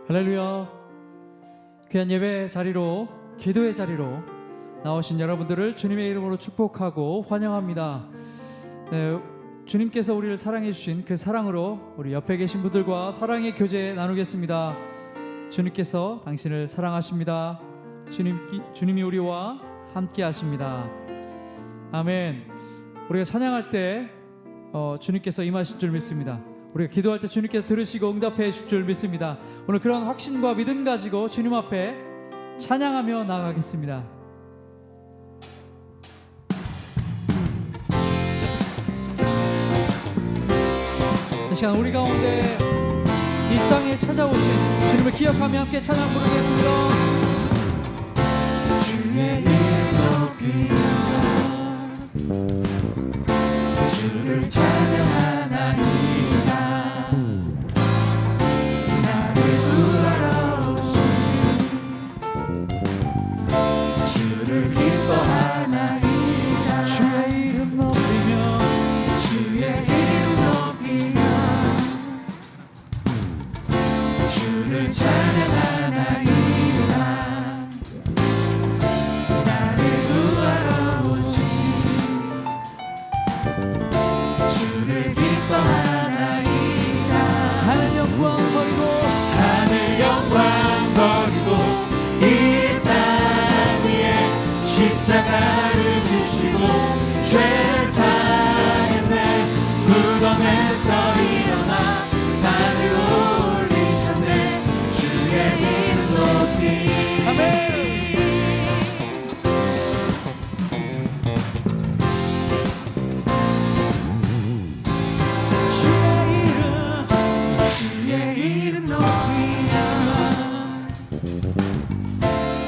할렐루야. 귀한 예배 자리로, 기도의 자리로 나오신 여러분들을 주님의 이름으로 축복하고 환영합니다. 네, 주님께서 우리를 사랑해 주신 그 사랑으로 우리 옆에 계신 분들과 사랑의 교제 나누겠습니다. 주님께서 당신을 사랑하십니다. 주님이 우리와 함께 하십니다. 아멘. 우리가 찬양할 때 주님께서 임하실 줄 믿습니다. 우리가 기도할 때 주님께서 들으시고 응답해 주실 줄 믿습니다. 오늘 그런 확신과 믿음 가지고 주님 앞에 찬양하며 나아가겠습니다. 이 시간 우리 가운데 이 땅에 찾아오신 주님을 기억하며 함께 찬양 부르겠습니다. 주의 이름 높이며 주를 찬양하나이다. 나를 구하러 오신 주를 기뻐하나이다. 주의 이름 높이며 주의 이름 높이며 주를 찬양하나이다. 하늘 영광 버리고 이 땅 위에 십자가를 지시고 죄 사했네. 무덤에서 일어나 하늘로 올리셨네. 주의 이름 높이 아멘. 주의 이름 높이며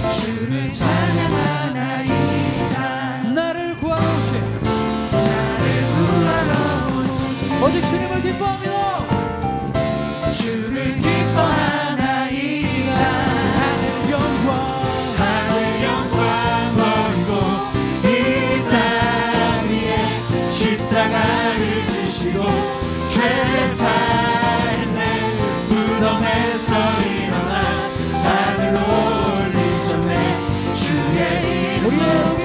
주를 찬양하나이다. 나를 구하러 오신 오직 주님을 기뻐합니다. 주를 기뻐하나이다. 하늘 영광 버리고 이 땅 위에 십자가를 지시고 죄 사했네. 무덤에서 일어나 하늘로 올리셨네. 주의 이름 우리의 높이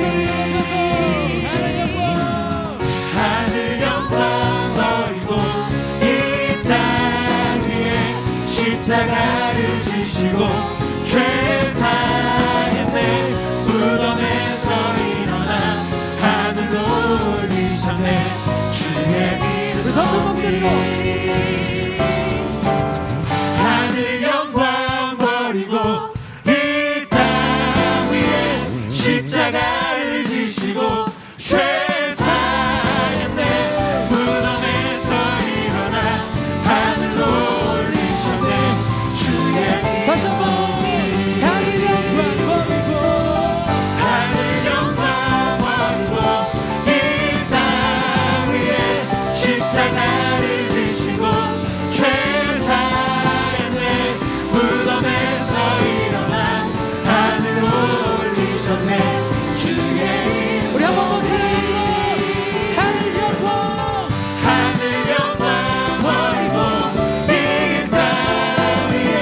하늘 영광 버리고 이 땅 위에 십자가를 지시고 죄 사했네. 무덤에서 일어나 하늘로 올리셨네. 주의 이름 우리 더 큰 목소리로 하늘 영광 버리고 이 땅 위에 십자가를 지시고 죄 사했네. 무덤에서 일어나 하늘로 올리셨네. 주의 다시 한번 하늘 영광 버리고 하늘 영광 버리고 이 땅 위에 십자가를 지시고 죄 사했네. 무덤에서 일어나 하늘로 올리셨네. 주의 이름 우리 한 번 더 찬양합니다. 하늘 영광 하늘 영광 버리고 이 땅 위에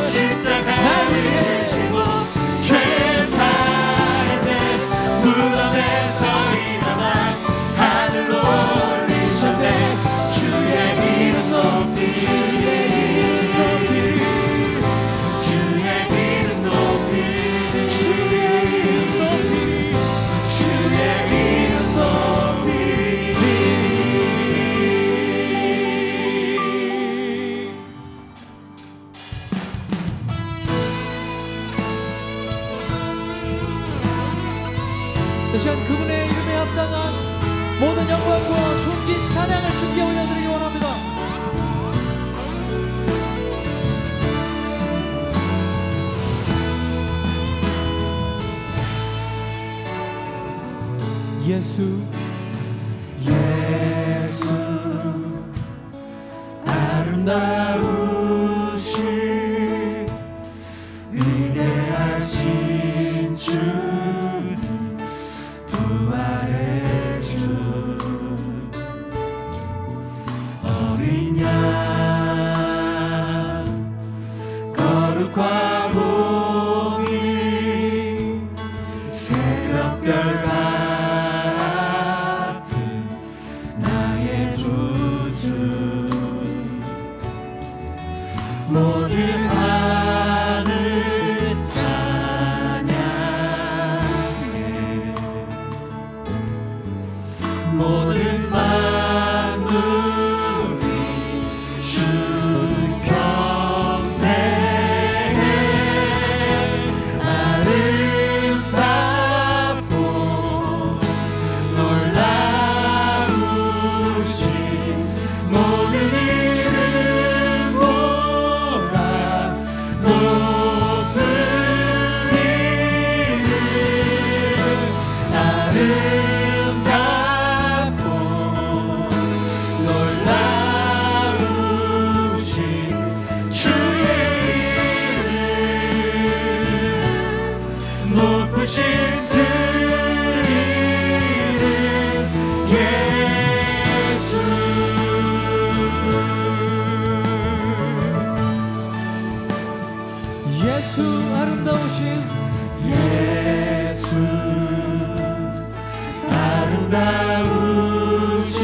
십자가를 지시고 죄 사했네. 무덤에서 일어나 하늘로 올리셨네. 주의 이름 높이 주의 이름 높이 주의 이름 높이 주의 이름 높이 주의 이름 높이 이 시간 그분의 이름에 합당한 모든 영광과 존귀 찬양을 주께 올려드리기 원합니다. 예수 예수 아름다우신 위대하신 주님 부활의 주 어린 양 거룩과 공의 새벽별 같은 나의 구주 모든 하늘 찬양해 모든 만물이 주 경배해 아름답고 놀라우신 모든 이름 보라 높은 이름 아름답고 놀라우신 주의 이름 높으신 그 이름 예수 예수 아름다우신 예수 아름다우신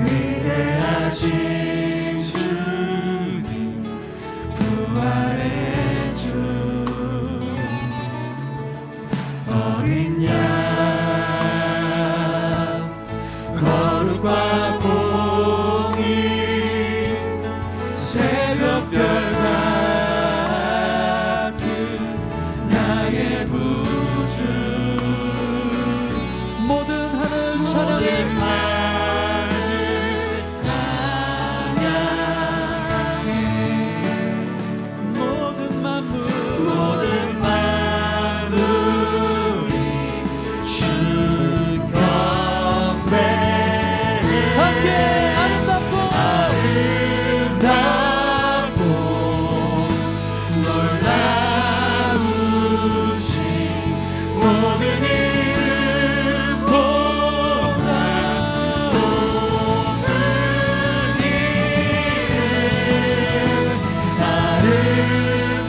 위대하신 주님 부활의 주 어린 양 거룩과 공의 새벽별 같은 나의 구주 모든 하늘 찬양해 모든 만물 모든 만물이 주 경배해 함께 아름답고 아름답고 놀라우신 모든 이름보다 높은 이름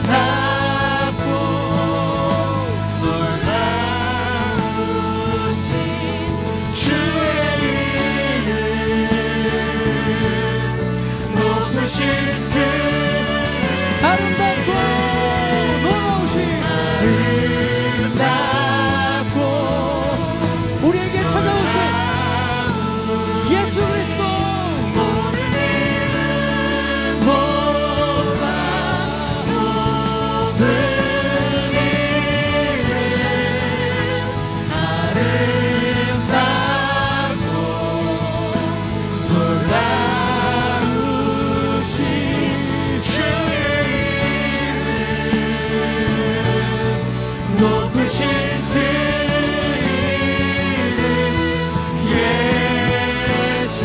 아름답고 놀라우신 주의 이름 높으신 그 아름답고 놀라우신 아름답고 우리에게 찾아오신 예수 그리스도 모든 이름보다 높은 이름 아름답고 놀라우신 주의 이름 높으신 그 이름 예수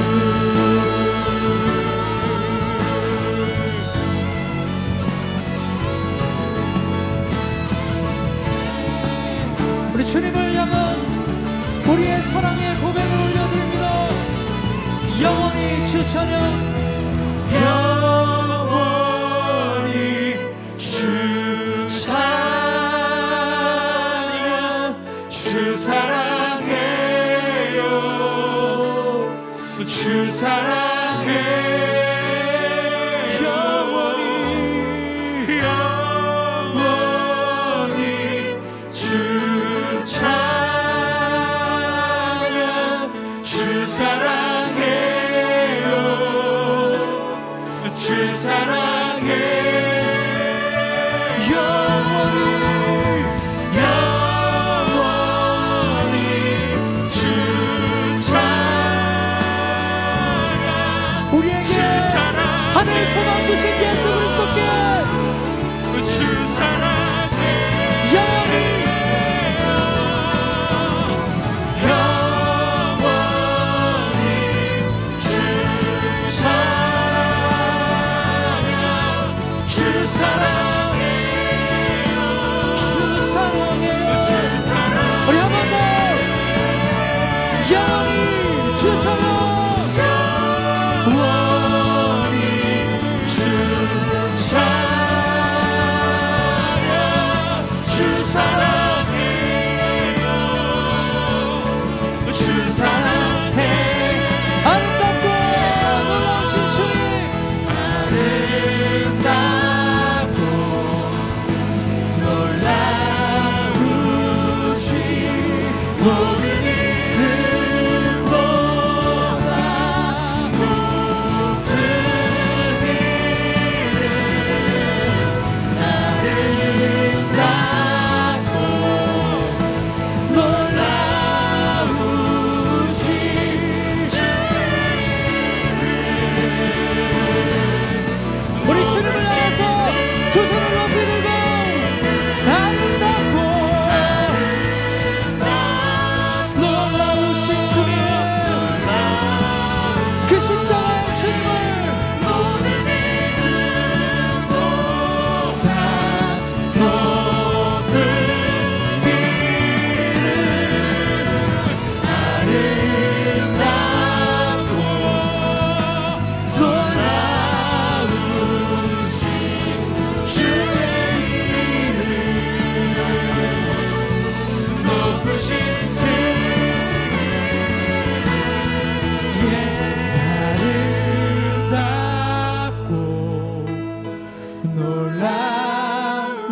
우리 주님을 향한 우리의 사랑의 고백을 올려드립니다. 영원히 주 찬양 영원히 주 찬양 주 사랑해요 주 사랑해 영원히 영원히 주 찬양 주 사랑해요 주 사랑해 영원히 영원히 주 찬양 우리에게 주 사랑 하늘 소망 주신 예수 그리스도께 주 사랑해 영원히 영원히 주 찬양 주 사랑해요 주 사랑해요. 주 사랑 우리 한 번 더 영원히 주 찬양 영원히 주 찬양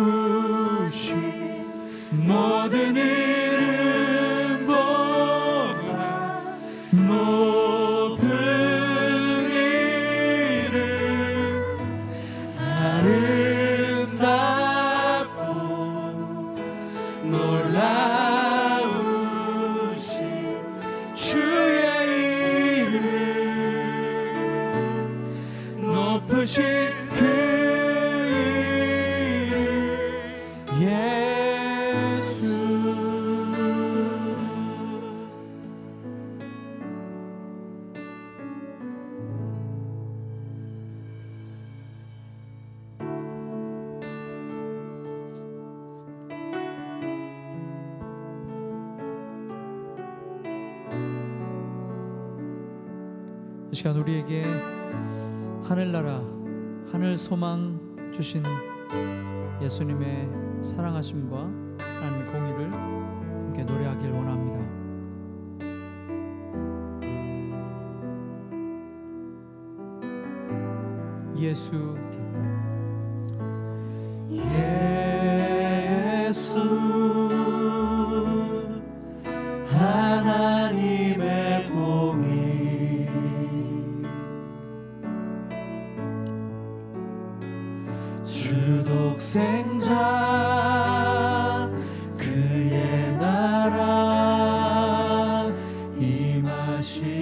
놀라우신 모든 이름보다 높은 이름 아름답고 놀라우신 주의 이름 높으신 그 이름 예수. 이 시간 우리에게 하늘나라 하늘 소망 주신 예수님의 사랑하심과 하나님의 공의를 함께 노래하길 원합니다. 예수 예수 하나님의 공의 주 독생자 그의 나라 임하시네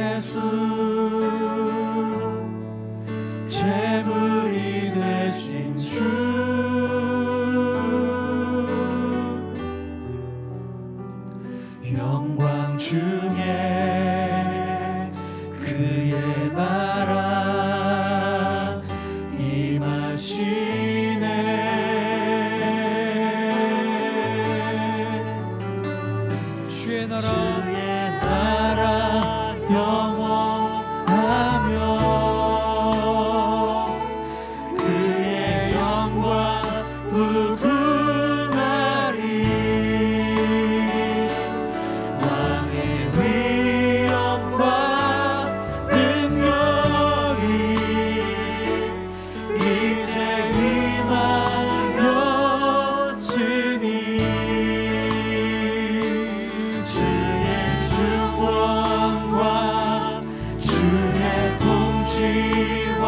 예수 제물이 되신 주 영광 중에 그의 나라 임하시네 주의 나라 영원하며 그의 영광 무궁하리 왕의 위엄과 능력이 이제 임하였으니 주의 주권과 주의 통치와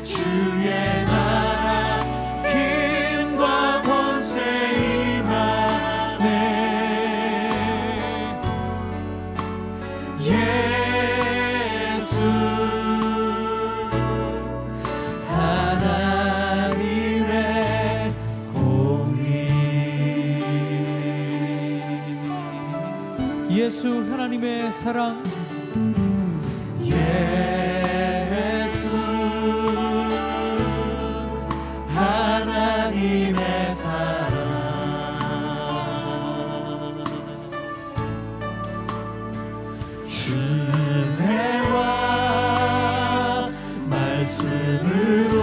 주의 나라 힘과 권세 임하네 예수 하나님의 공의 예수 하나님의 사랑 예수 하나님의 사랑 주내와 말씀으로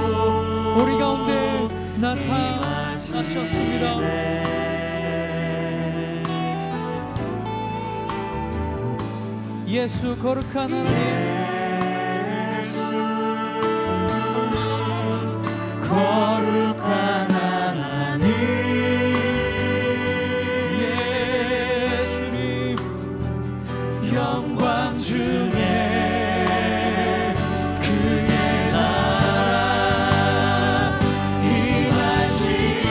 우리 가운데 나타나셨습니다. 예수 거룩한 하나님 거룩한 하나님 예수님 영광 중에 그의 나라 임하시네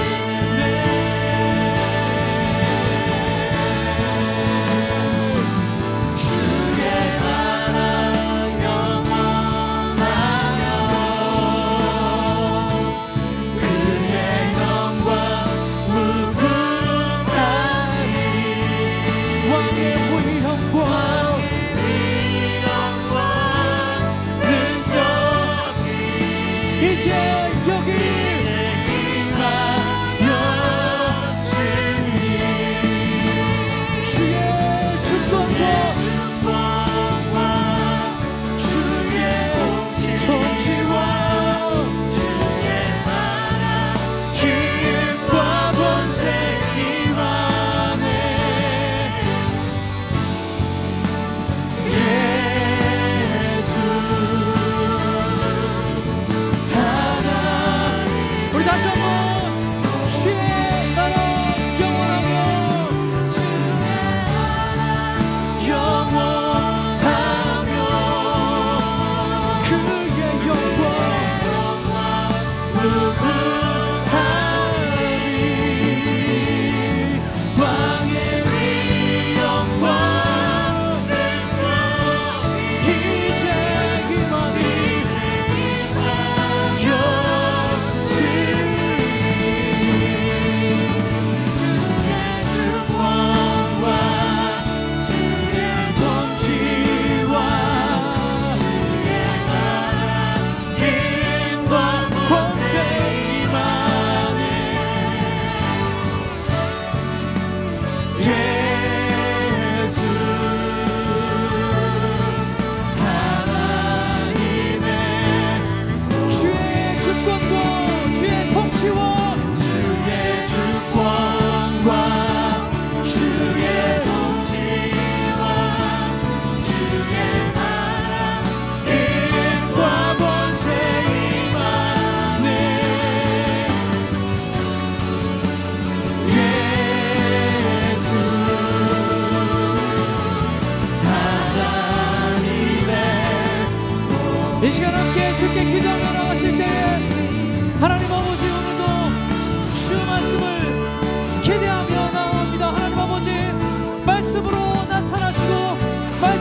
주의 나라 영원하며 그의 영광 무궁하리 왕의 위엄과 능력이 이제 여기 임하였으니 주의 주권과 주의 통치와 주의 나라 힘과 권세 임하네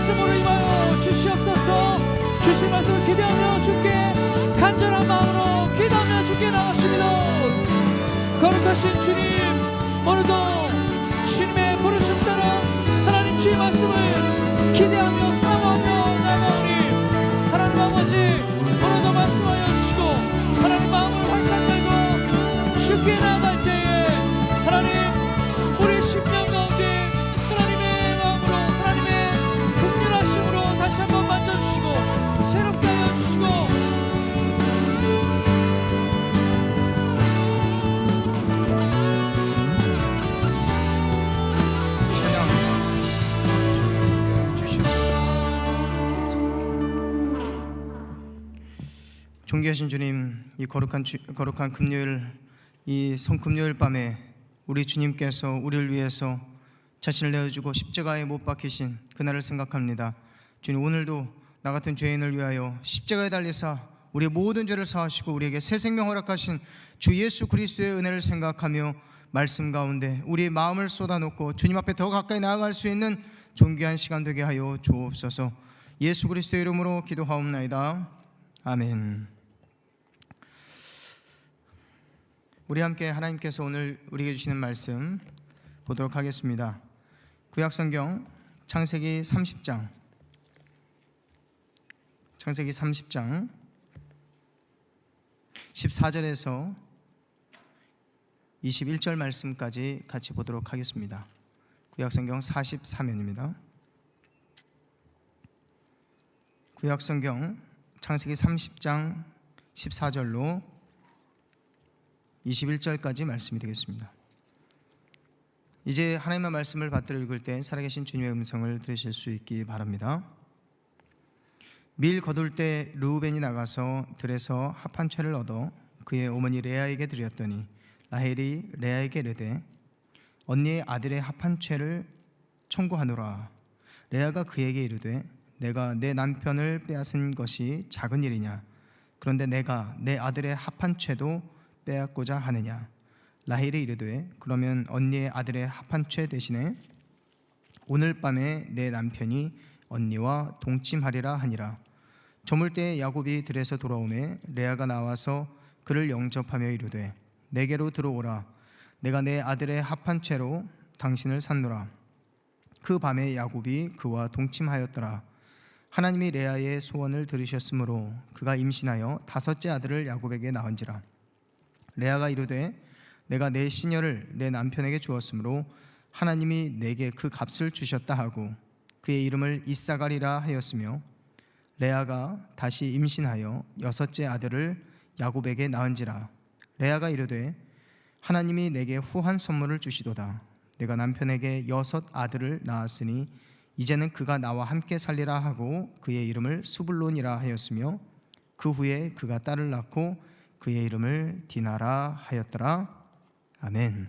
말씀으로 임하여 주시옵소서. 주신 말씀을 기대하며 주께 간절한 마음으로 기도하며 주께 나가십니다. 거룩하신 주님, 오늘도 주님의 부르심 따라 하나님 주의 말씀을 기대하며 사모하며 나가오니 하나님 아버지, 오늘도 말씀하여 주시고 하나님 마음을 활짝 열고 주께 나아갈 때에 하나님 우리 심령 가운데 하나님의 마음으로 하나님의 긍휼하심으로 다시 한번 만져주시고 새롭게 하여 주시고 존귀하신 주님, 이 거룩한 금요일, 이 성금요일 밤에 우리 주님께서 우리를 위해서 자신을 내어주고 십자가에 못 박히신 그날을 생각합니다. 주님, 오늘도 나 같은 죄인을 위하여 십자가에 달리사 우리의 모든 죄를 사하시고 우리에게 새 생명 허락하신 주 예수 그리스도의 은혜를 생각하며 말씀 가운데 우리의 마음을 쏟아놓고 주님 앞에 더 가까이 나아갈 수 있는 존귀한 시간 되게 하여 주옵소서. 예수 그리스도의 이름으로 기도하옵나이다. 아멘. 우리 함께 하나님께서 오늘 우리에게 주시는 말씀 보도록 하겠습니다. 구약성경 창세기 30장 14절에서 21절 말씀까지 같이 보도록 하겠습니다. 구약성경 44면입니다. 구약성경 창세기 30장 14절로 21절까지 말씀이 되겠습니다. 이제 하나님의 말씀을 받들어 읽을 때 살아계신 주님의 음성을 들으실 수 있기 바랍니다. 밀 거둘 때 르우벤이 나가서 들에서 합 한 채를 얻어 그의 어머니 레아에게 드렸더니 라헬이 레아에게 이르되 언니의 아들의 합 한 채를 청구하노라. 레아가 그에게 이르되 내가 내 남편을 빼앗은 것이 작은 일이냐? 그런데 내가 내 아들의 합 한 채도 빼앗고자 하느냐? 라헬이 이르되 그러면 언니의 아들의 합 한 채 대신에 오늘 밤에 내 남편이 언니와 동침하리라 하니라. 저물 때에 야곱이 들에서 돌아오매 레아가 나와서 그를 영접하며 이르되 내게로 들어오라. 내가 내 아들의 합 한 채로 당신을 샀노라. 그 밤에 야곱이 그와 동침하였더라. 하나님이 레아의 소원을 들으셨으므로 그가 임신하여 5째 아들을 야곱에게 낳은지라. 레아가 이르되 내가 내 시녀를 내 남편에게 주었으므로 하나님이 내게 그 값을 주셨다 하고 그의 이름을 이사갈이라 하였으며 레아가 다시 임신하여 6째 아들을 야곱에게 낳은지라. 레아가 이르되 하나님이 내게 후한 선물을 주시도다. 내가 남편에게 6 아들을 낳았으니 이제는 그가 나와 함께 살리라 하고 그의 이름을 수불론이라 하였으며 그 후에 그가 딸을 낳고 그의 이름을 디나라 하였더라. 아멘.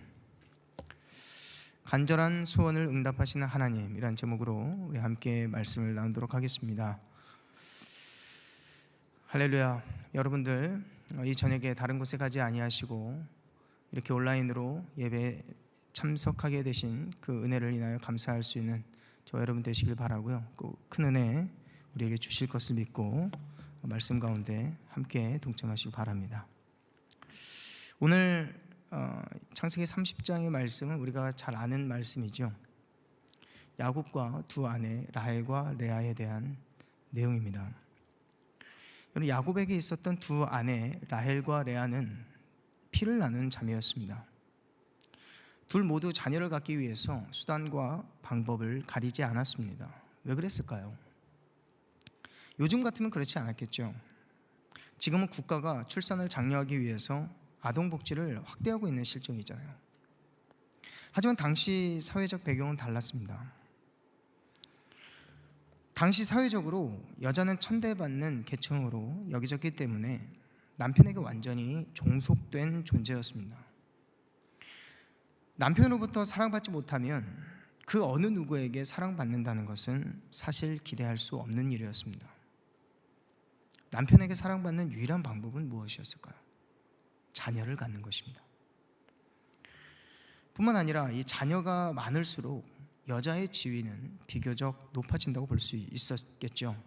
간절한 소원을 응답하시는 하나님, 이란 제목으로 우리 함께 말씀을 나누도록 하겠습니다. 할렐루야. 여러분들 이 저녁에 다른 곳에 가지 아니하시고 이렇게 온라인으로 예배에 참석하게 되신 그 은혜를 인하여 감사할 수 있는 저 여러분 되시길 바라고요. 꼭 큰 은혜 우리에게 주실 것을 믿고 말씀 가운데 함께 동참하시기 바랍니다. 오늘 창세기 30장의 말씀은 우리가 잘 아는 말씀이죠. 야곱과 두 아내 라헬과 레아에 대한 내용입니다. 여러분, 야곱에게 있었던 두 아내 라헬과 레아는 피를 나눈 자매였습니다. 둘 모두 자녀를 갖기 위해서 수단과 방법을 가리지 않았습니다. 왜 그랬을까요? 요즘 같으면 그렇지 않았겠죠. 지금은 국가가 출산을 장려하기 위해서 아동복지를 확대하고 있는 실정이잖아요. 하지만 당시 사회적 배경은 달랐습니다. 당시 사회적으로 여자는 천대받는 계층으로 여겨졌기 때문에 남편에게 완전히 종속된 존재였습니다. 남편으로부터 사랑받지 못하면 그 어느 누구에게 사랑받는다는 것은 사실 기대할 수 없는 일이었습니다. 남편에게 사랑받는 유일한 방법은 무엇이었을까요? 자녀를 갖는 것입니다. 뿐만 아니라 이 자녀가 많을수록 여자의 지위는 비교적 높아진다고 볼 수 있었겠죠.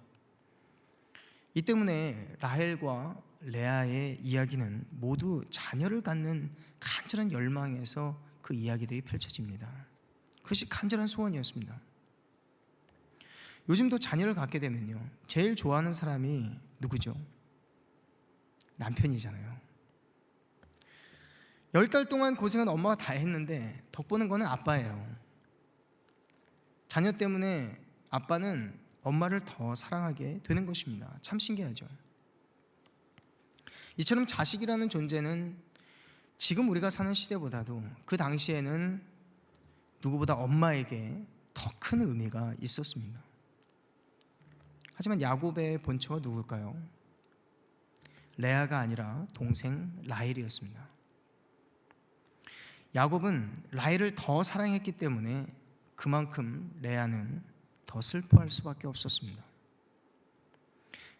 이 때문에 라헬과 레아의 이야기는 모두 자녀를 갖는 간절한 열망에서 그 이야기들이 펼쳐집니다. 그것이 간절한 소원이었습니다. 요즘도 자녀를 갖게 되면요, 제일 좋아하는 사람이 누구죠? 남편이잖아요. 10달 동안 고생한 엄마가 다 했는데 덕보는 거는 아빠예요. 자녀 때문에 아빠는 엄마를 더 사랑하게 되는 것입니다. 참 신기하죠. 이처럼 자식이라는 존재는 지금 우리가 사는 시대보다도 그 당시에는 누구보다 엄마에게 더 큰 의미가 있었습니다. 하지만 야곱의 본처가 누굴까요? 레아가 아니라 동생 라헬이었습니다. 야곱은 라헬을 더 사랑했기 때문에 그만큼 레아는 더 슬퍼할 수밖에 없었습니다.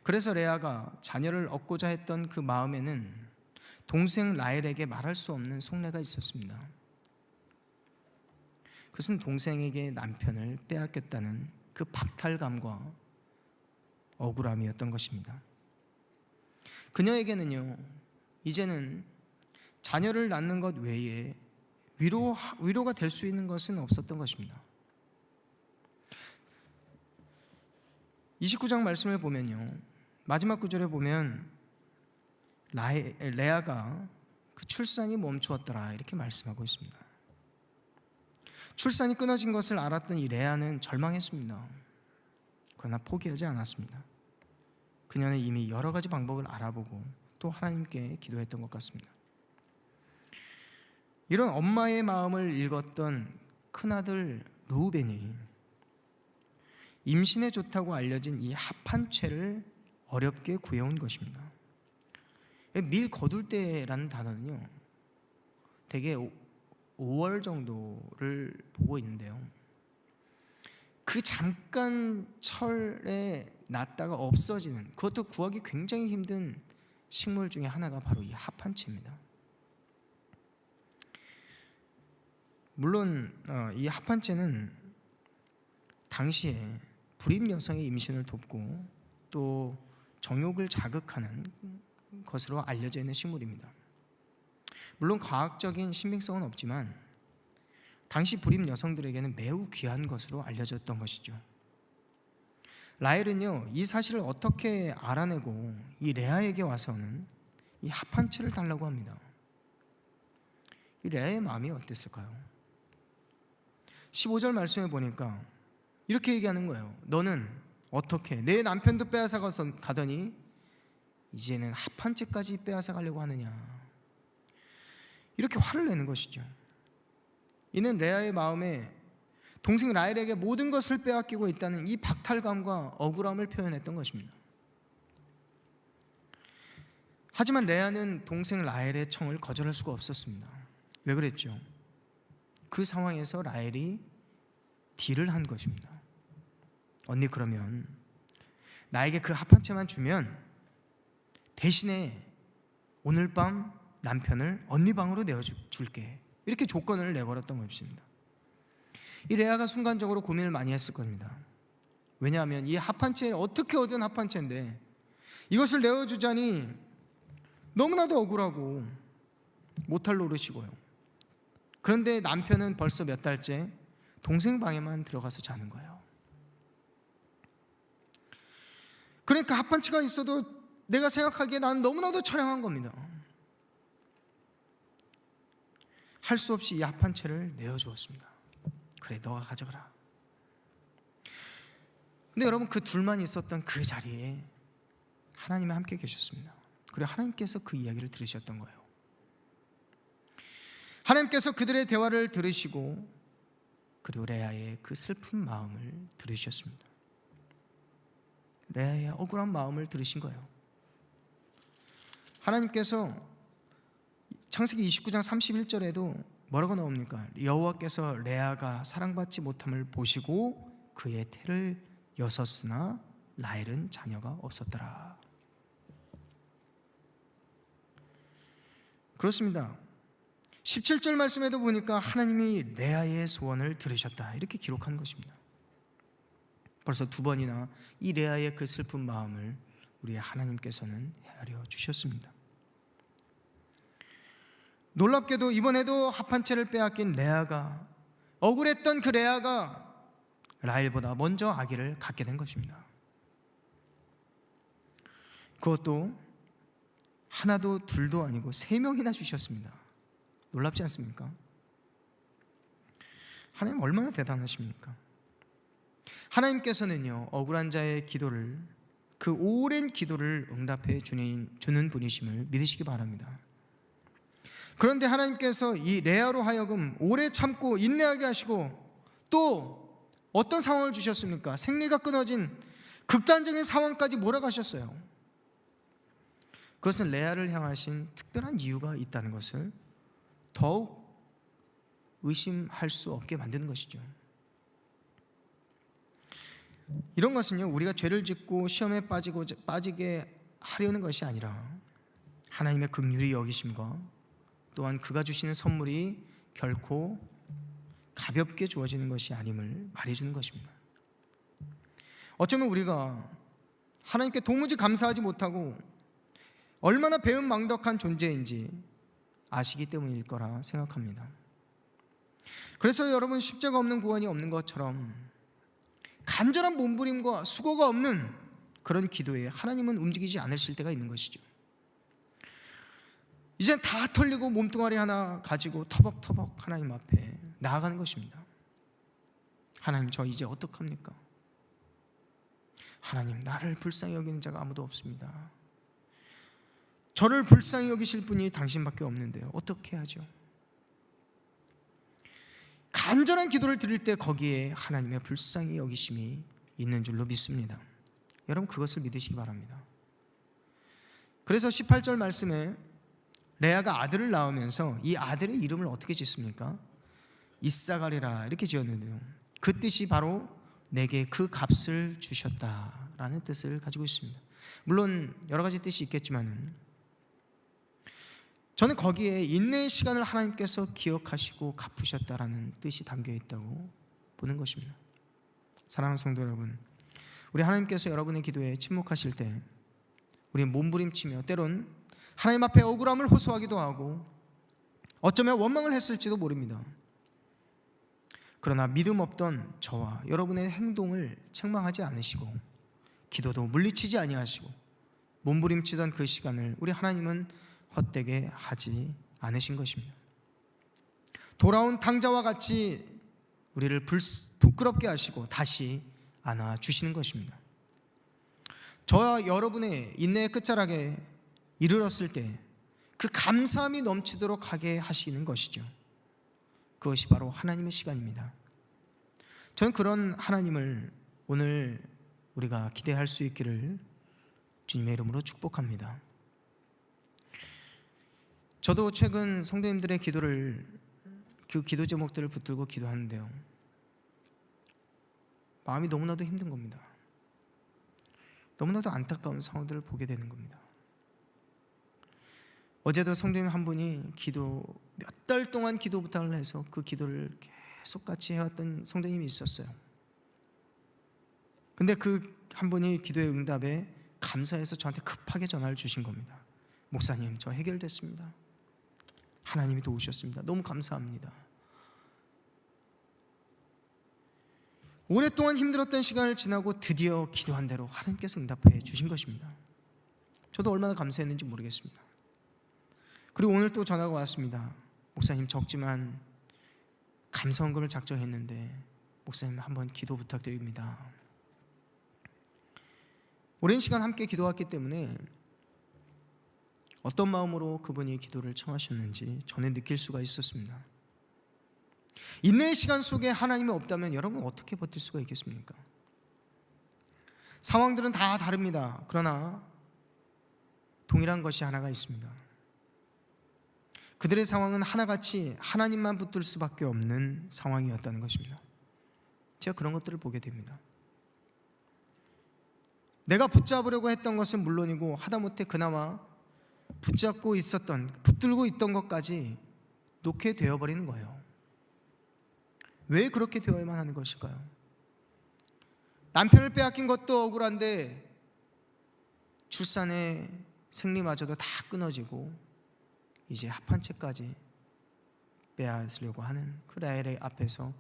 그래서 레아가 자녀를 얻고자 했던 그 마음에는 동생 라헬에게 말할 수 없는 속내가 있었습니다. 그것은 동생에게 남편을 빼앗겼다는 그 박탈감과 억울함이었던 것입니다. 그녀에게는요, 이제는 자녀를 낳는 것 외에 위로가 될 수 있는 것은 없었던 것입니다. 29장 말씀을 보면요, 마지막 구절에 보면 레아가 그 출산이 멈추었더라 이렇게 말씀하고 있습니다. 출산이 끊어진 것을 알았던 이 레아는 절망했습니다. 그러나 포기하지 않았습니다. 그녀는 이미 여러 가지 방법을 알아보고 또 하나님께 기도했던 것 같습니다. 이런 엄마의 마음을 읽었던 큰아들 르우벤이 임신에 좋다고 알려진 이 합한채를 어렵게 구해온 것입니다. 밀 거둘 때라는 단어는요, 대개 5월 정도를 보고 있는데요, 그 잠깐 철에 났다가 없어지는, 그것도 구하기 굉장히 힘든 식물 중에 하나가 바로 이 합한채입니다. 물론 이 합한채는 당시에 불임 여성의 임신을 돕고 또 정욕을 자극하는 것으로 알려져 있는 식물입니다. 물론 과학적인 신빙성은 없지만 당시 불임 여성들에게는 매우 귀한 것으로 알려졌던 것이죠. 라헬은요, 이 사실을 어떻게 알아내고 이 레아에게 와서는 이 합한채를 달라고 합니다. 이 레아의 마음이 어땠을까요? 15절 말씀에 보니까 이렇게 얘기하는 거예요. 너는 어떻게 내 남편도 빼앗아 가더니 이제는 합한채까지 빼앗아 가려고 하느냐, 이렇게 화를 내는 것이죠. 이는 레아의 마음에 동생 라헬에게 모든 것을 빼앗기고 있다는 이 박탈감과 억울함을 표현했던 것입니다. 하지만 레아는 동생 라헬의 청을 거절할 수가 없었습니다. 왜 그랬죠? 그 상황에서 라헬이 딜을 한 것입니다. 언니, 그러면 나에게 그 합한채만 주면 대신에 오늘 밤 남편을 언니 방으로 내어줄게, 이렇게 조건을 내걸었던 것입니다. 이 레아가 순간적으로 고민을 많이 했을 겁니다. 왜냐하면 이 합한채, 어떻게 얻은 합한채인데 이것을 내어주자니 너무나도 억울하고 못할 노릇이고요. 그런데 남편은 벌써 몇 달째 동생 방에만 들어가서 자는 거예요. 그러니까 합한채가 있어도 내가 생각하기에 난 너무나도 처량한 겁니다. 할 수 없이 이 합한채를 내어주었습니다. 그래, 너가 가져가라. 근데 여러분, 그 둘만 있었던 그 자리에 하나님이 함께 계셨습니다. 그리고 하나님께서 그 이야기를 들으셨던 거예요. 하나님께서 그들의 대화를 들으시고 그리고 레아의 그 슬픈 마음을 들으셨습니다. 레아의 억울한 마음을 들으신 거예요. 하나님께서 창세기 29장 31절에도 뭐라고 나옵니까? 여호와께서 레아가 사랑받지 못함을 보시고 그의 태를 여섰으나 라헬은 자녀가 없었더라. 그렇습니다. 17절 말씀에도 보니까 하나님이 레아의 소원을 들으셨다 이렇게 기록한 것입니다. 벌써 두 번이나 이 레아의 그 슬픈 마음을 우리 하나님께서는 헤아려 주셨습니다. 놀랍게도 이번에도 합한 채를 빼앗긴 레아가, 억울했던 그 레아가 라헬보다 먼저 아기를 갖게 된 것입니다. 그것도 하나도 둘도 아니고 3명이나 주셨습니다. 놀랍지 않습니까? 하나님 얼마나 대단하십니까? 하나님께서는요, 억울한 자의 기도를, 그 오랜 기도를 응답해 주는 분이심을 믿으시기 바랍니다. 그런데 하나님께서 이 레아로 하여금 오래 참고 인내하게 하시고 또 어떤 상황을 주셨습니까? 생리가 끊어진 극단적인 상황까지 몰아가셨어요. 그것은 레아를 향하신 특별한 이유가 있다는 것을 더욱 의심할 수 없게 만드는 것이죠. 이런 것은요, 우리가 죄를 짓고 시험에 빠지게 하려는 것이 아니라 하나님의 긍휼히 여기심과 또한 그가 주시는 선물이 결코 가볍게 주어지는 것이 아님을 말해주는 것입니다. 어쩌면 우리가 하나님께 도무지 감사하지 못하고 얼마나 배은망덕한 존재인지 아시기 때문일 거라 생각합니다. 그래서 여러분, 십자가 없는 구원이 없는 것처럼 간절한 몸부림과 수고가 없는 그런 기도에 하나님은 움직이지 않으실 때가 있는 것이죠. 이젠 다 털리고 몸뚱아리 하나 가지고 터벅터벅 하나님 앞에 나아가는 것입니다. 하나님, 저 이제 어떡합니까? 하나님, 나를 불쌍히 여기는 자가 아무도 없습니다. 저를 불쌍히 여기실 분이 당신밖에 없는데요, 어떻게 하죠? 간절한 기도를 드릴 때 거기에 하나님의 불쌍히 여기심이 있는 줄로 믿습니다. 여러분, 그것을 믿으시기 바랍니다. 그래서 18절 말씀에 레아가 아들을 낳으면서 이 아들의 이름을 어떻게 짓습니까? 이사가리라 이렇게 지었는데요, 그 뜻이 바로 내게 그 값을 주셨다라는 뜻을 가지고 있습니다. 물론 여러 가지 뜻이 있겠지만 저는 거기에 인내의 시간을 하나님께서 기억하시고 갚으셨다라는 뜻이 담겨 있다고 보는 것입니다. 사랑하는 성도 여러분, 우리 하나님께서 여러분의 기도에 침묵하실 때 우리 몸부림치며 때론 하나님 앞에 억울함을 호소하기도 하고 어쩌면 원망을 했을지도 모릅니다. 그러나 믿음 없던 저와 여러분의 행동을 책망하지 않으시고 기도도 물리치지 아니하시고 몸부림치던 그 시간을 우리 하나님은 헛되게 하지 않으신 것입니다. 돌아온 탕자와 같이 우리를 부끄럽게 하시고 다시 안아주시는 것입니다. 저와 여러분의 인내의 끝자락에 이르렀을 때 그 감사함이 넘치도록 하게 하시는 것이죠. 그것이 바로 하나님의 시간입니다. 저는 그런 하나님을 오늘 우리가 기대할 수 있기를 주님의 이름으로 축복합니다. 저도 최근 성도님들의 기도를, 그 기도 제목들을 붙들고 기도하는데요, 마음이 너무나도 힘든 겁니다. 너무나도 안타까운 상황들을 보게 되는 겁니다. 어제도 성도님 한 분이 기도 몇 달 동안 기도 부탁을 해서 그 기도를 계속 같이 해왔던 성도님이 있었어요. 근데 그 한 분이 기도의 응답에 감사해서 저한테 급하게 전화를 주신 겁니다. 목사님, 저 해결됐습니다. 하나님이 도우셨습니다. 너무 감사합니다. 오랫동안 힘들었던 시간을 지나고 드디어 기도한 대로 하나님께서 응답해 주신 것입니다. 저도 얼마나 감사했는지 모르겠습니다. 그리고 오늘 또 전화가 왔습니다. 목사님, 적지만 감사원금을 작정했는데 목사님 한번 기도 부탁드립니다. 오랜 시간 함께 기도했기 때문에 어떤 마음으로 그분이 기도를 청하셨는지 저는 느낄 수가 있었습니다. 인내의 시간 속에 하나님이 없다면 여러분 어떻게 버틸 수가 있겠습니까? 상황들은 다 다릅니다. 그러나 동일한 것이 하나가 있습니다. 그들의 상황은 하나같이 하나님만 붙들 수밖에 없는 상황이었다는 것입니다. 제가 그런 것들을 보게 됩니다. 내가 붙잡으려고 했던 것은 물론이고 하다못해 그나마 붙들고 있던 것까지 놓게 되어버리는 거예요. 왜 그렇게 되어야만 하는 것일까요? 남편을 빼앗긴 것도 억울한데 출산의 생리마저도 다 끊어지고 이제 합한 채까지 빼앗으려고 하는 그 레아 앞에서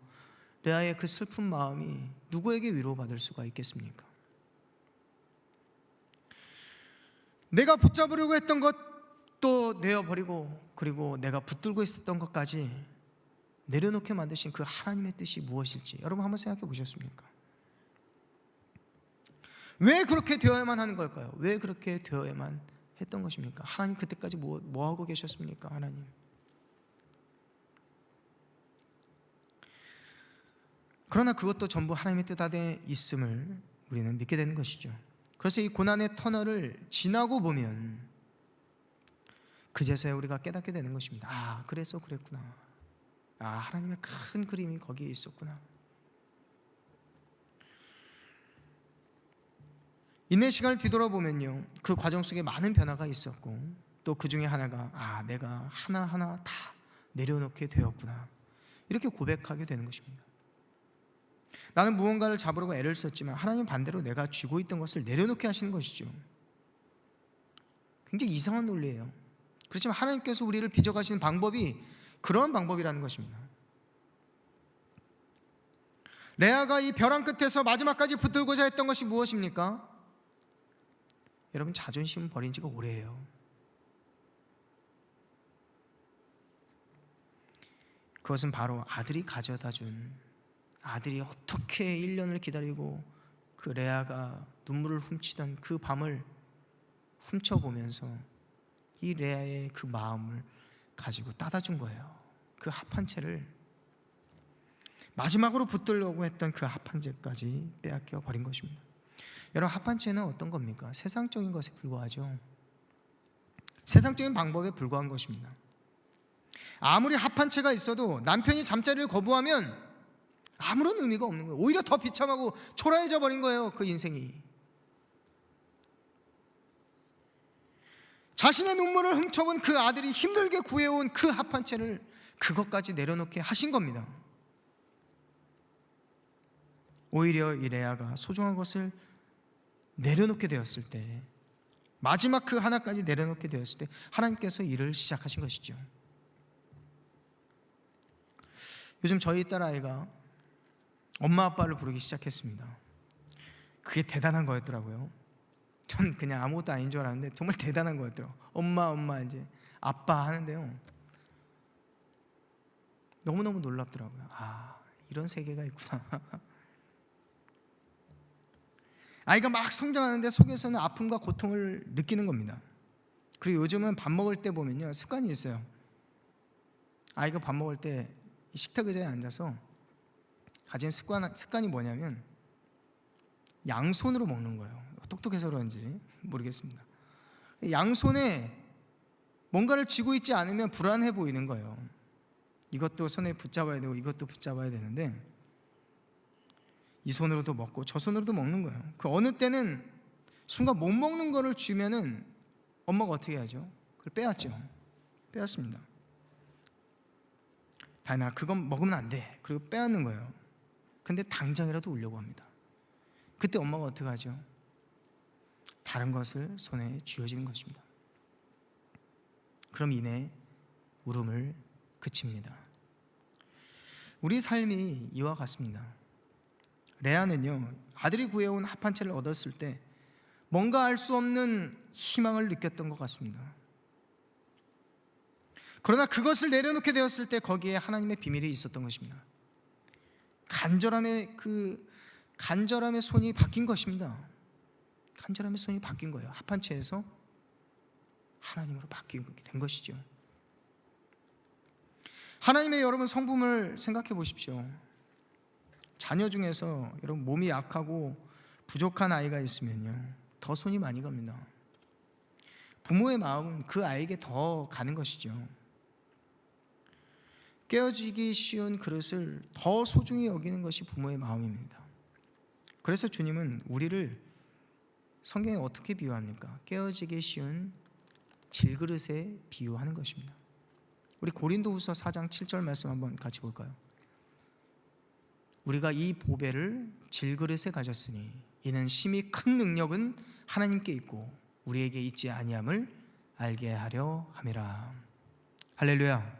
레아의 그 슬픈 마음이 누구에게 위로받을 수가 있겠습니까? 내가 붙잡으려고 했던 것도 내어버리고, 그리고 내가 붙들고 있었던 것까지 내려놓게 만드신 그 하나님의 뜻이 무엇일지 여러분 한번 생각해 보셨습니까? 왜 그렇게 되어야만 하는 걸까요? 왜 그렇게 되어야만 했던 것입니까? 하나님 그때까지 뭐 하고 계셨습니까? 하나님, 그러나 그것도 전부 하나님의 뜻 안에 있음을 우리는 믿게 되는 것이죠. 그래서 이 고난의 터널을 지나고 보면 그제서야 우리가 깨닫게 되는 것입니다. 아, 그래서 그랬구나. 아, 하나님의 큰 그림이 거기에 있었구나. 인내 시간을 뒤돌아보면요, 그 과정 속에 많은 변화가 있었고, 또 그 중에 하나가 아, 내가 하나하나 다 내려놓게 되었구나, 이렇게 고백하게 되는 것입니다. 나는 무언가를 잡으려고 애를 썼지만 하나님 반대로 내가 쥐고 있던 것을 내려놓게 하시는 것이죠. 굉장히 이상한 논리예요. 그렇지만 하나님께서 우리를 빚어가시는 방법이 그런 방법이라는 것입니다. 레아가 이 벼랑 끝에서 마지막까지 붙들고자 했던 것이 무엇입니까? 여러분, 자존심을 버린 지가 오래예요. 그것은 바로 아들이 가져다 준, 아들이 어떻게 1년을 기다리고 그 레아가 눈물을 훔치던 그 밤을 훔쳐보면서 이 레아의 그 마음을 가지고 따다 준 거예요. 그 합한 채를, 마지막으로 붙들려고 했던 그 합한 채까지 빼앗겨 버린 것입니다. 여러분, 합한 채는 어떤 겁니까? 세상적인 것에 불과하죠. 세상적인 방법에 불과한 것입니다. 아무리 합한 채가 있어도 남편이 잠자리를 거부하면 아무런 의미가 없는 거예요. 오히려 더 비참하고 초라해져 버린 거예요, 그 인생이. 자신의 눈물을 훔쳐본 그 아들이 힘들게 구해온 그 합한 채를 그것까지 내려놓게 하신 겁니다. 오히려 이 레아가 소중한 것을 내려놓게 되었을 때, 마지막 그 하나까지 내려놓게 되었을 때 하나님께서 일을 시작하신 것이죠. 요즘 저희 딸아이가 엄마 아빠를 부르기 시작했습니다. 그게 대단한 거였더라고요. 전 그냥 아무것도 아닌 줄 알았는데 정말 대단한 거였더라고요. 엄마 이제 아빠 하는데요, 너무너무 놀랍더라고요. 아, 이런 세계가 있구나. 아이가 막 성장하는데 속에서는 아픔과 고통을 느끼는 겁니다. 그리고 요즘은 밥 먹을 때 보면요, 습관이 있어요. 아이가 밥 먹을 때 식탁 의자에 앉아서 가진 습관이 뭐냐면 양손으로 먹는 거예요. 똑똑해서 그런지 모르겠습니다. 양손에 뭔가를 쥐고 있지 않으면 불안해 보이는 거예요. 이것도 손에 붙잡아야 되고 이것도 붙잡아야 되는데 이 손으로도 먹고 저 손으로도 먹는 거예요. 그 어느 때는 순간 못 먹는 거를 주면은 엄마가 어떻게 하죠? 그걸 빼앗습니다. 다혜나, 그건 먹으면 안 돼. 그리고 빼앗는 거예요. 근데 당장이라도 울려고 합니다. 그때 엄마가 어떻게 하죠? 다른 것을 손에 쥐어지는 것입니다. 그럼 이내 울음을 그칩니다. 우리 삶이 이와 같습니다. 레아는요, 아들이 구해온 합한 채를 얻었을 때 뭔가 알 수 없는 희망을 느꼈던 것 같습니다. 그러나 그것을 내려놓게 되었을 때 거기에 하나님의 비밀이 있었던 것입니다. 간절함의 손이 바뀐 것입니다. 간절함의 손이 바뀐 거예요. 합한 채에서 하나님으로 바뀌게 된 것이죠. 하나님의 여러분 성품을 생각해 보십시오. 자녀 중에서 여러분 몸이 약하고 부족한 아이가 있으면요, 더 손이 많이 갑니다. 부모의 마음은 그 아이에게 더 가는 것이죠. 깨어지기 쉬운 그릇을 더 소중히 여기는 것이 부모의 마음입니다. 그래서 주님은 우리를 성경에 어떻게 비유합니까? 깨어지기 쉬운 질그릇에 비유하는 것입니다. 우리 고린도후서 4장 7절 말씀 한번 같이 볼까요? 우리가 이 보배를 질그릇에 가졌으니 이는 심히 큰 능력은 하나님께 있고 우리에게 있지 아니함을 알게 하려 함이라. 할렐루야.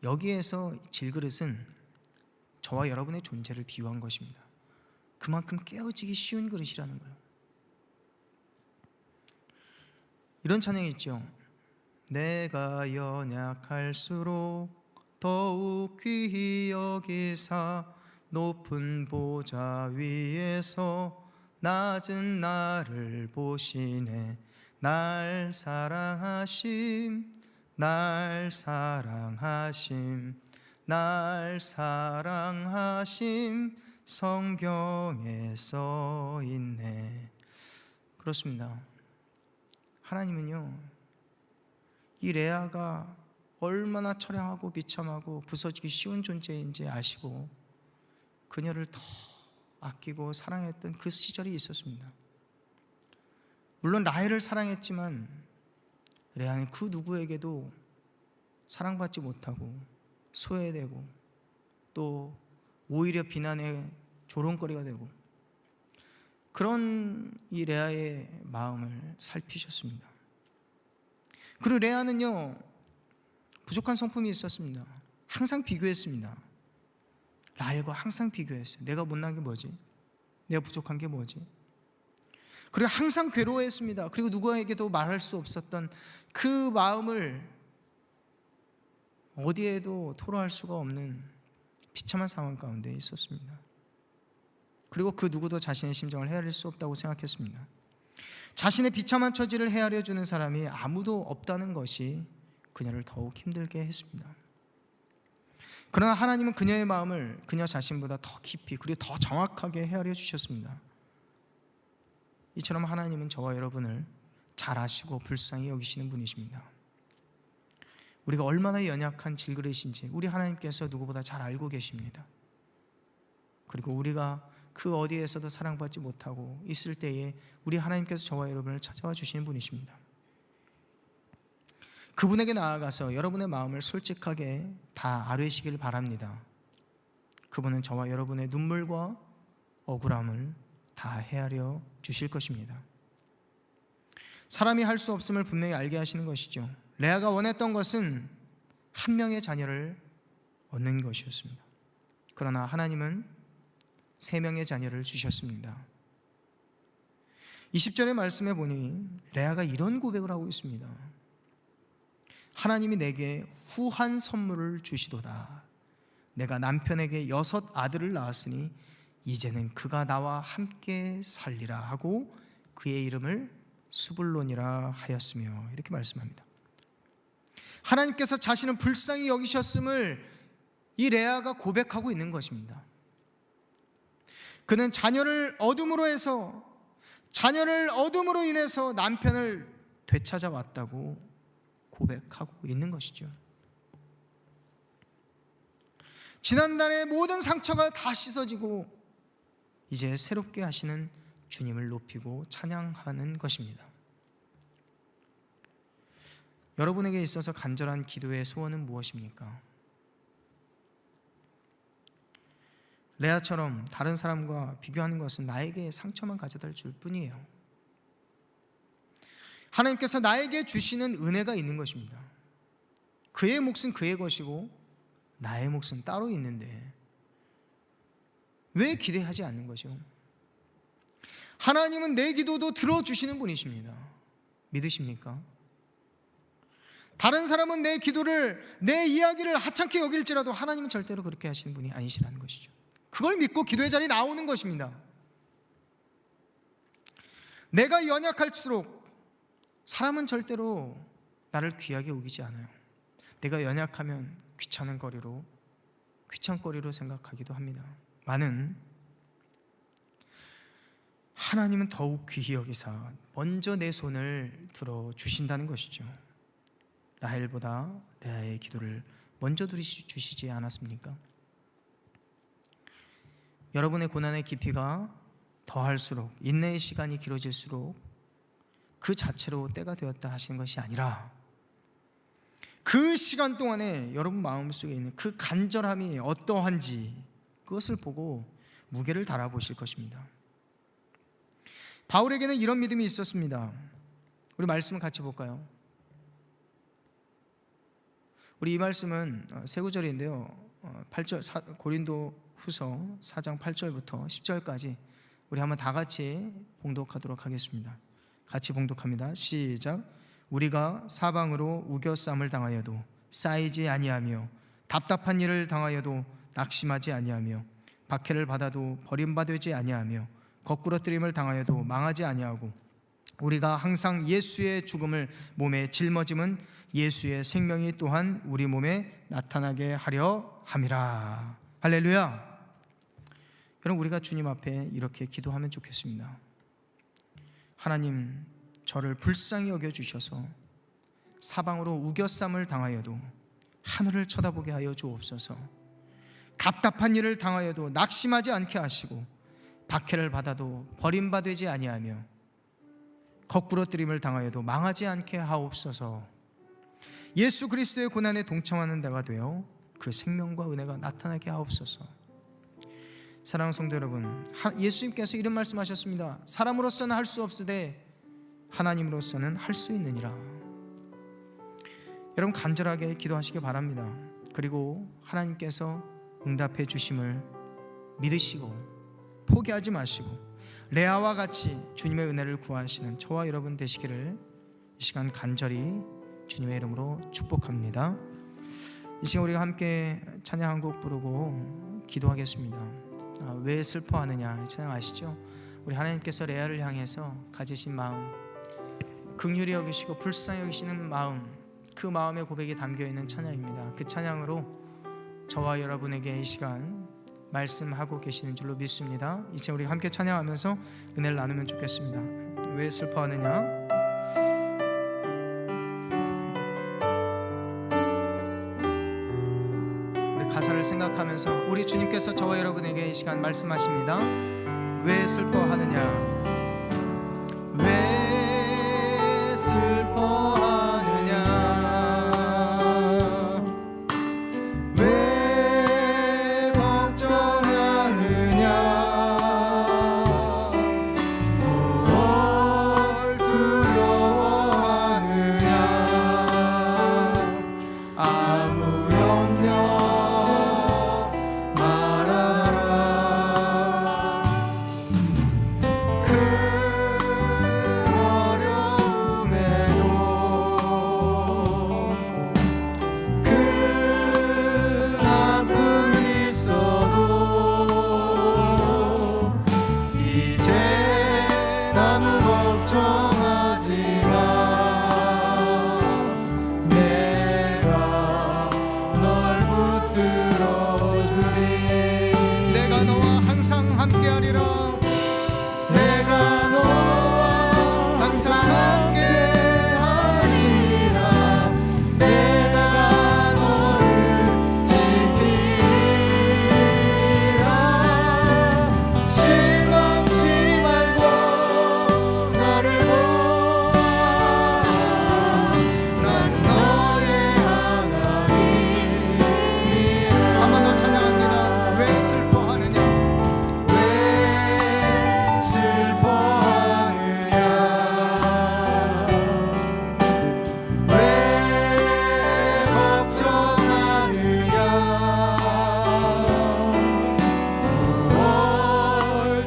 여기에서 질그릇은 저와 여러분의 존재를 비유한 것입니다. 그만큼 깨어지기 쉬운 그릇이라는 거예요. 이런 찬양이 있죠. 내가 연약할수록 더욱 귀히 여기사 높은 보좌 위에서 낮은 나를 보시네. 날 사랑하심 날 사랑하심 날 사랑하심 성경에 써 있네. 그렇습니다. 하나님은요, 이 레아가 얼마나 처량하고 비참하고 부서지기 쉬운 존재인지 아시고 그녀를 더 아끼고 사랑했던 그 시절이 있었습니다. 물론 라헬을 사랑했지만 레아는 그 누구에게도 사랑받지 못하고 소외되고 또 오히려 비난의 조롱거리가 되고 그런 이 레아의 마음을 살피셨습니다. 그리고 레아는요, 부족한 성품이 있었습니다. 항상 비교했습니다. 라헬과 항상 비교했어요. 내가 못난 게 뭐지? 내가 부족한 게 뭐지? 그리고 항상 괴로워했습니다. 그리고 누구에게도 말할 수 없었던 그 마음을 어디에도 토로할 수가 없는 비참한 상황 가운데 있었습니다. 그리고 그 누구도 자신의 심정을 헤아릴 수 없다고 생각했습니다. 자신의 비참한 처지를 헤아려 주는 사람이 아무도 없다는 것이 그녀를 더욱 힘들게 했습니다. 그러나 하나님은 그녀의 마음을 그녀 자신보다 더 깊이 그리고 더 정확하게 헤아려 주셨습니다. 이처럼 하나님은 저와 여러분을 잘 아시고 불쌍히 여기시는 분이십니다. 우리가 얼마나 연약한 질그릇인지 우리 하나님께서 누구보다 잘 알고 계십니다. 그리고 우리가 그 어디에서도 사랑받지 못하고 있을 때에 우리 하나님께서 저와 여러분을 찾아와 주시는 분이십니다. 그분에게 나아가서 여러분의 마음을 솔직하게 다 아뢰시길 바랍니다. 그분은 저와 여러분의 눈물과 억울함을 다 헤아려 주실 것입니다. 사람이 할 수 없음을 분명히 알게 하시는 것이죠. 레아가 원했던 것은 한 명의 자녀를 얻는 것이었습니다. 그러나 하나님은 3명의 자녀를 주셨습니다. 20절의 말씀에 보니 레아가 이런 고백을 하고 있습니다. 하나님이 내게 후한 선물을 주시도다. 내가 남편에게 6 아들을 낳았으니 이제는 그가 나와 함께 살리라 하고 그의 이름을 스불론이라 하였으며, 이렇게 말씀합니다. 하나님께서 자신은 불쌍히 여기셨음을 이 레아가 고백하고 있는 것입니다. 그는 자녀를 얻음으로 인해서 남편을 되찾아왔다고 고백하고 있는 것이죠. 지난날의 모든 상처가 다 씻어지고 이제 새롭게 하시는 주님을 높이고 찬양하는 것입니다. 여러분에게 있어서 간절한 기도의 소원은 무엇입니까? 레아처럼 다른 사람과 비교하는 것은 나에게 상처만 가져다 줄 뿐이에요. 하나님께서 나에게 주시는 은혜가 있는 것입니다. 그의 몫은 그의 것이고 나의 몫은 따로 있는데 왜 기대하지 않는 거죠? 하나님은 내 기도도 들어주시는 분이십니다. 믿으십니까? 다른 사람은 내 기도를, 내 이야기를 하찮게 여길지라도 하나님은 절대로 그렇게 하시는 분이 아니시라는 것이죠. 그걸 믿고 기도의 자리에 나오는 것입니다. 내가 연약할수록 사람은 절대로 나를 귀하게 여기지 않아요. 내가 연약하면 귀찮거리로 생각하기도 합니다. 많은 하나님은 더욱 귀히 여기사 먼저 내 손을 들어 주신다는 것이죠. 라헬보다 레아의 기도를 먼저 들어주시지 않았습니까? 여러분의 고난의 깊이가 더할수록, 인내의 시간이 길어질수록 그 자체로 때가 되었다 하시는 것이 아니라 그 시간 동안에 여러분 마음속에 있는 그 간절함이 어떠한지 그것을 보고 무게를 달아보실 것입니다. 바울에게는 이런 믿음이 있었습니다. 우리 말씀을 같이 볼까요? 우리 이 말씀은 세 구절인데요, 8절, 고린도 후서 4장 8절부터 10절까지 우리 한번 다 같이 봉독하도록 하겠습니다. 같이 봉독합니다. 시작. 우리가 사방으로 우겨쌈을 당하여도 쌓이지 아니하며 답답한 일을 당하여도 낙심하지 아니하며 박해를 받아도 버림받지 아니하며 거꾸러뜨림을 당하여도 망하지 아니하고 우리가 항상 예수의 죽음을 몸에 짊어짐은 예수의 생명이 또한 우리 몸에 나타나게 하려 함이라. 할렐루야. 여러분, 우리가 주님 앞에 이렇게 기도하면 좋겠습니다. 하나님, 저를 불쌍히 여겨주셔서 사방으로 우겨쌈을 당하여도 하늘을 쳐다보게 하여 주옵소서. 답답한 일을 당하여도 낙심하지 않게 하시고 박해를 받아도 버림받지 아니하며 거꾸러뜨림을 당하여도 망하지 않게 하옵소서. 예수 그리스도의 고난에 동참하는 자가 되어 그 생명과 은혜가 나타나게 하옵소서. 사랑하는 성도 여러분, 예수님께서 이런 말씀하셨습니다. 사람으로서는 할 수 없으되 하나님으로서는 할 수 있느니라. 여러분, 간절하게 기도하시기 바랍니다. 그리고 하나님께서 응답해 주심을 믿으시고 포기하지 마시고 레아와 같이 주님의 은혜를 구하시는 저와 여러분 되시기를 이 시간 간절히 주님의 이름으로 축복합니다. 이 시간 우리가 함께 찬양 한 곡 부르고 기도하겠습니다. 왜 슬퍼하느냐, 이 찬양 아시죠? 우리 하나님께서 레아를 향해서 가지신 마음, 긍휼히 여기시고 불쌍히 여기시는 마음, 그 마음의 고백이 담겨있는 찬양입니다. 그 찬양으로 저와 여러분에게 이 시간 말씀하고 계시는 줄로 믿습니다. 이제 우리 함께 찬양하면서 은혜를 나누면 좋겠습니다. 왜 슬퍼하느냐? 우리 가사를 생각하면서 우리 주님께서 저와 여러분에게 이 시간 말씀하십니다. 왜 슬퍼하느냐? 왜 슬퍼하느냐? 왜 걱정하느냐? 뭘 두려워하느냐? 아무 염려 함께하리라. 내가 너와 항상 함께하리라. 내가 너를 지키리라. 실망치 말고 너를 보아라. 난 너의 하나님이라. 한 번 더 찬양합니다. 왜 슬퍼하느냐? 슬퍼하느냐? 왜 걱정하느냐? 뭘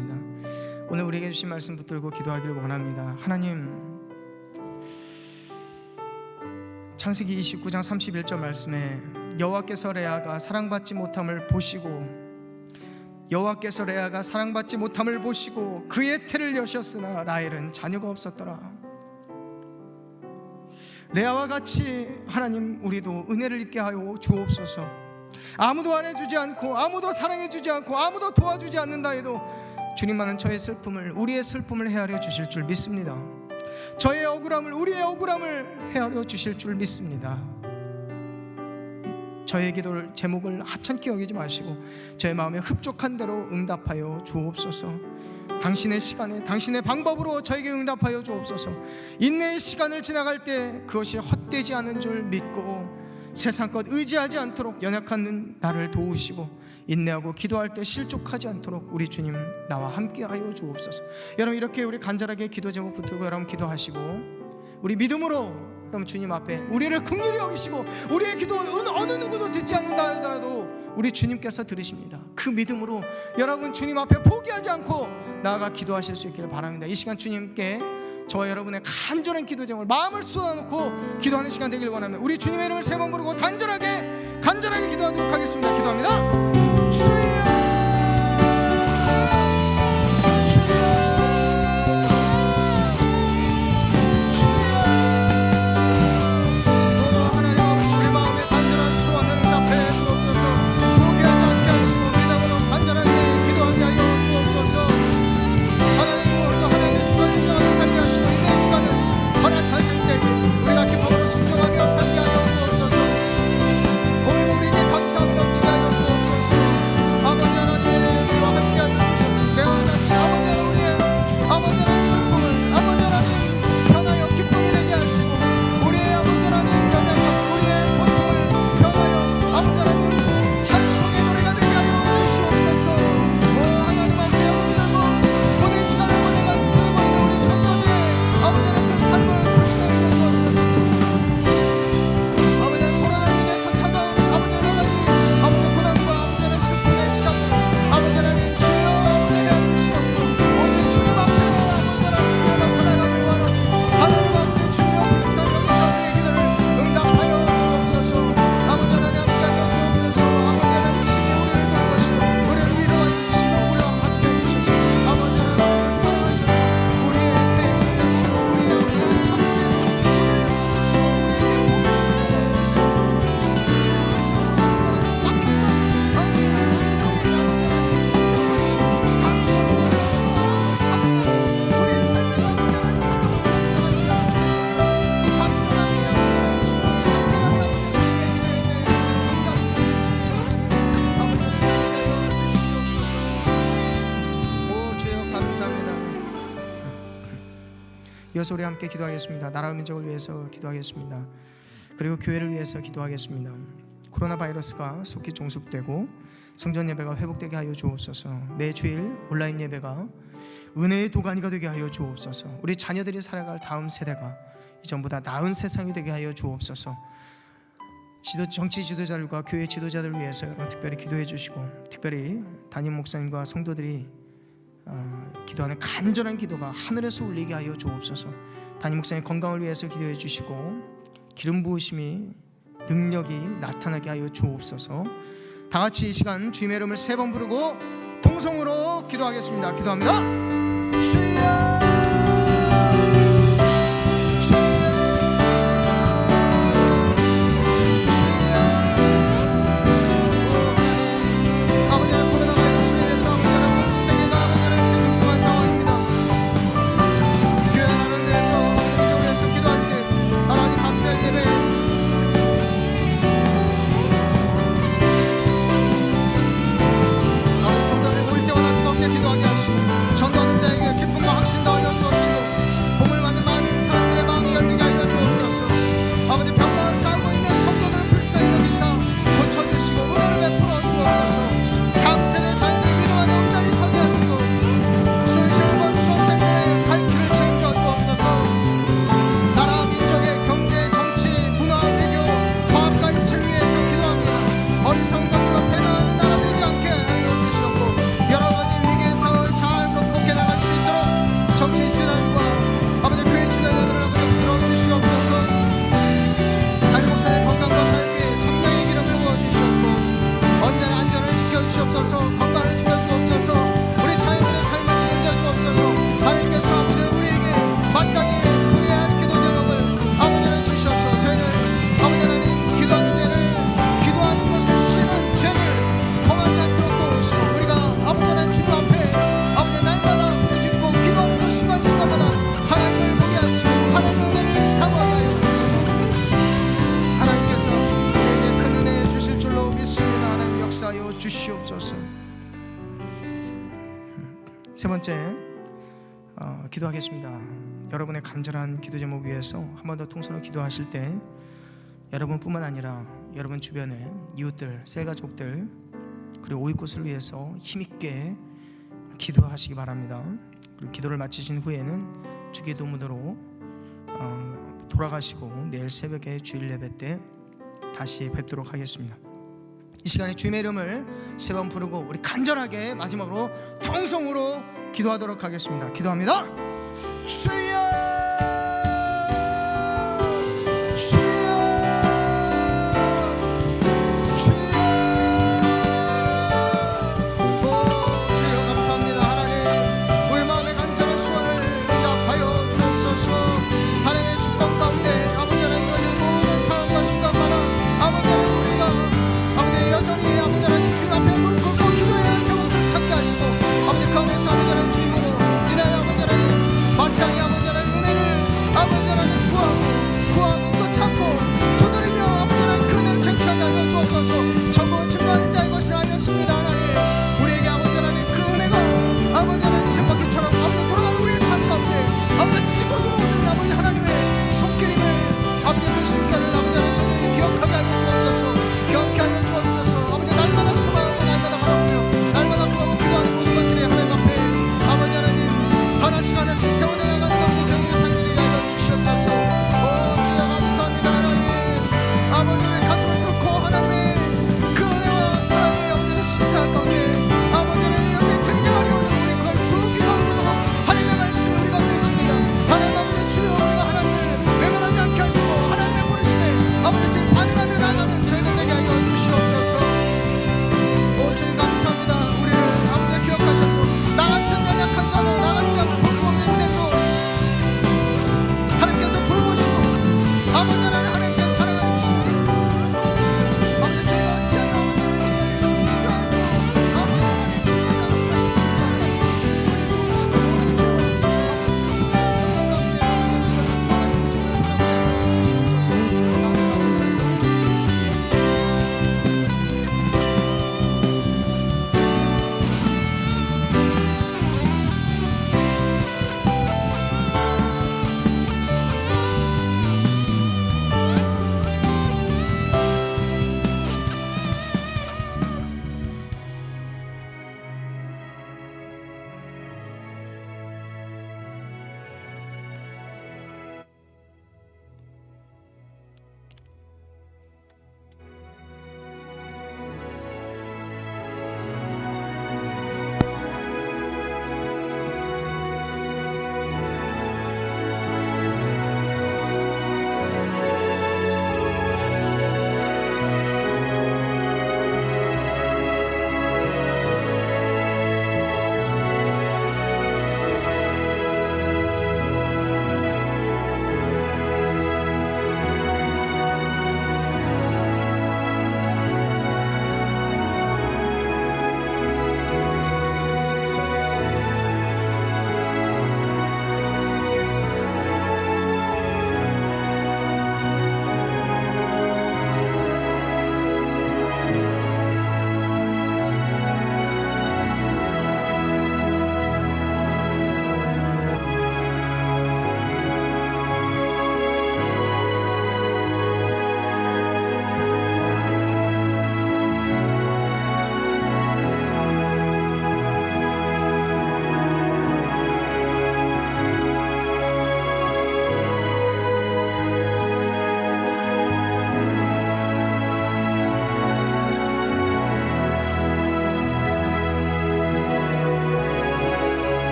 기도하겠습니다. 오늘 우리에게 주신 말씀 붙들고 기도하기를 원합니다. 하나님, 창세기 29장 31절 말씀에 여호와께서 레아가 사랑받지 못함을 보시고 그의 태를 여셨으나 라헬은 자녀가 없었더라. 레아와 같이 하나님, 우리도 은혜를 입게 하여 주옵소서. 아무도 안아주지 않고, 아무도 사랑해주지 않고, 아무도 도와주지 않는다 해도 주님만은 저의 슬픔을, 우리의 슬픔을 헤아려 주실 줄 믿습니다. 저의 억울함을, 우리의 억울함을 헤아려 주실 줄 믿습니다. 저의 기도를, 제목을 하찮게 여기지 마시고 저의 마음에 흡족한 대로 응답하여 주옵소서. 당신의 시간에, 당신의 방법으로 저에게 응답하여 주옵소서. 인내의 시간을 지나갈 때 그것이 헛되지 않은 줄 믿고 세상 것 의지하지 않도록 연약한 나를 도우시고, 인내하고 기도할 때 실족하지 않도록 우리 주님 나와 함께하여 주옵소서. 여러분, 이렇게 우리 간절하게 기도 제목 붙들고 여러분 기도하시고, 우리 믿음으로 여러분 주님 앞에 우리를 긍휼히 여기시고, 우리의 기도는 어느 누구도 듣지 않는다 하더라도 우리 주님께서 들으십니다. 그 믿음으로 여러분 주님 앞에 포기하지 않고 나아가 기도하실 수 있기를 바랍니다. 이 시간 주님께 저와 여러분의 간절한 기도 제목을 마음을 쏟아놓고 기도하는 시간 되길 원하며 우리 주님의 이름을 세 번 부르고 간절하게 기도하도록 하겠습니다. 기도합니다. 주여, 이어서 우리 함께 기도하겠습니다. 나라와 민족을 위해서 기도하겠습니다. 그리고 교회를 위해서 기도하겠습니다. 코로나 바이러스가 속히 종식되고 성전 예배가 회복되게 하여 주옵소서. 매 주일 온라인 예배가 은혜의 도가니가 되게 하여 주옵소서. 우리 자녀들이 살아갈 다음 세대가 이전보다 나은 세상이 되게 하여 주옵소서. 정치 지도자들과 교회 지도자들을 위해서 여러분 특별히 기도해 주시고, 특별히 담임 목사님과 성도들이 기도하는 간절한 기도가 하늘에서 울리게 하여 주옵소서. 담임 목사님 건강을 위해서 기도해 주시고 기름 부으심이 능력이 나타나게 하여 주옵소서. 다 같이 이 시간 주님의 이름을 세 번 부르고 통성으로 기도하겠습니다. 기도합니다. 주여, 전도하는 자에게 기쁨과 확신 세 번째 기도하겠습니다. 여러분의 간절한 기도 제목 위해서 한 번 더 통성으로 기도하실 때 여러분뿐만 아니라 여러분 주변의 이웃들, 셀가족들 그리고 오이꽃을 위해서 힘있게 기도하시기 바랍니다. 그리고 기도를 마치신 후에는 주기도문으로 돌아가시고 내일 새벽에 주일 예배 때 다시 뵙도록 하겠습니다. 이 시간에 주님의 이름을 세 번 부르고 우리 간절하게 마지막으로 통성으로 기도하도록 하겠습니다. 기도합니다. 주여 주여 주여. 주여 감사합니다. 하나님 우리 마음의 간절한 소원을 응답하여 주옵소서. 하나님의 축복 가운데 아버지 하나님 이루어진 모든 상황과 순간마다 아버지 하나님 우리가 아버지 여전히 아버지 하나님 주님 앞에 무릎 꿇고 기도해야 할 제목들을 찾게 하시고 아버지 그 안에서 아버지 하나님 주님으로 인하여 아버지 하나님 마땅히 아버지 하나님 은혜를 아버지 하나님 구하고 또 찾고 두드리며 아버지 하나님 그 은혜를 쟁취하게 하여 주옵소서. 전부 증거하는 자의 것을 알렸습니다. 하나님 우리에게 아버지 하나님 그 은혜가 아버지 하나님 샘바퀴처럼